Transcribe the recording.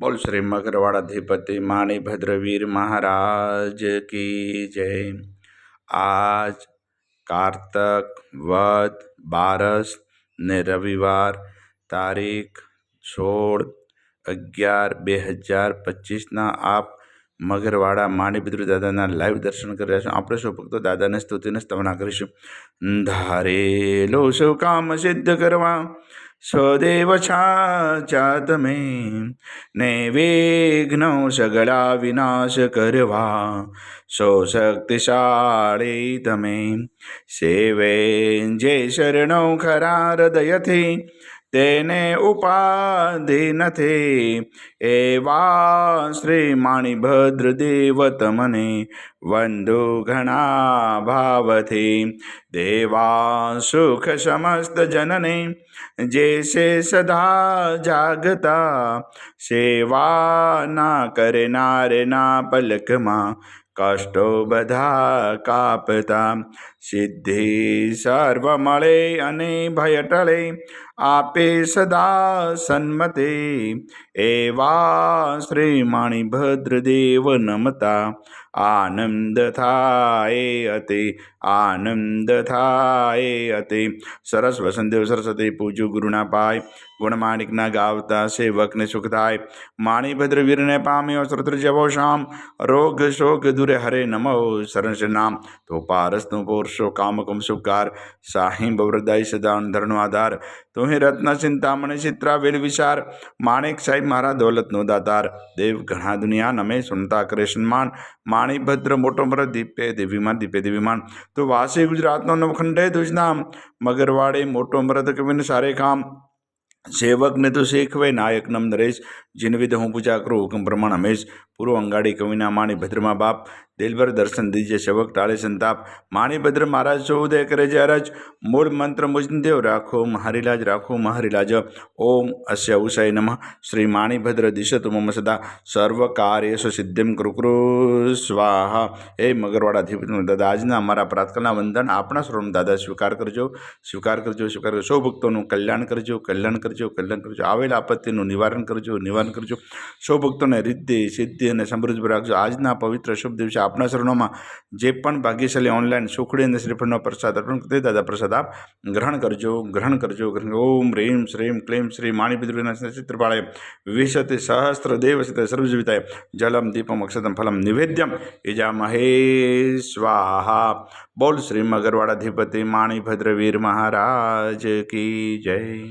बोल श्री मगरवाड़ाधिपति माणी भद्रवीर महाराज की जय। आज कार्तक वद 12 ने रविवार तारीख 16/11/2025 आप मगरवाड़ा माणी भद्र दादा लाइव दर्शन कर रहे आप सौ भक्तो दादा ने स्तुति ने स्तवना करीशु। धारेलो सौ काम सिद्ध करवा स्वदेव छाचात में ने विघ्नो सगला विनाश करवा सो शक्तिशाળી તમે સેવે જે શરણો ખરા હૃદયથી તેને ઉપાધિ નથી એવા શ્રી માણીભદ્ર દેવ તમને વંદુ ઘણા ભાવથી દેવા સુખ સમસ્ત જનને जैसे सदा जागता सेवा ना करे नारे ना पलक माँ कष्टो बधा कापता सिद्धि सर्व मळे अने भय टळे आपे सदा सन्मते एवा श्री माणिभद्र देव नमता आनंद थाए अति आनंद थाए अति सरस वसंतदेव सरस्वती पूजू गुरुना पाय गुणमाणिकना गावता सेवकने सुख थाय माणिभद्र वीरने पाम्यो श्रोत्र जवो शाम रोग शोक दूरे हरे नमो शरण नाम तो पारसनु पोरशो कामकम सुकार साहिं बवरदाई सदा धरनो आधार तुम्हें रत्न चिंतामणि चित्रा वेल विचार माणिक साहिब मारा दौलत नो दातार देव घना दुनिया नमे सुनता करे सन्मान माणिभद्र मोटो मरद दीपे देवीमान तो वासी गुजरात नो नवखंडे तुझ नाम मगरवाड़े मोटो मरद कविन सारे काम सेवक ने तो शेखवे नायक नम नरेश जिन विध हूँ पूजा करो हुक्म प्रमाण हमेश पूर्व अंगाड़ी कविना माणिभद्रमा बाप दिलभर दर्शन दीजिए सेवक टाले संताप माणिभद्र महाराज सो उदय करे जय अरज मूल मंत्र मुजदेव राखो महारिलाज ओम अस्य उषय नमः श्री माणिभद्र दिशतु मम सदा सर्व कार्येषु सिद्धिम कुरु स्वाहा। हे मगरवाड़ाधिपति दादा आजना अमारा प्रार्थना वंदन आपना सर्व दादा स्वीकार करजो सौ भक्तों कल्याण करजो आवेल आपत्तिનું નિવારણ કરજો સૌ ભક્તોને રિદ્ધિ સિદ્ધિ અને સમૃદ્ધિ રાખજો। આજના પવિત્ર શુભ દિવસે આપણા શરણોમાં જે પણ ભાગ્યશાળી ઓનલાઈન સુખડી અને શ્રીફળનો પ્રસાદ અર્પણ કરते દાદા પ્રસાદ આપ ગ્રહણ કરજો। ઓમ રીમ શ્રીમ ક્લીમ શ્રી માણિભદ્રના ચિત્રપાળે વિશતે સહસ્ત્ર દેવસતે સર્વજીવિતાય જલમ દીપમ અક્ષતમ ફલમ નિવેદ્યમ ઈજામહે સ્વાહા। બોલ શ્રી મગરવાડાધિપતિ માણિભદ્ર વીર મહારાજ की जय।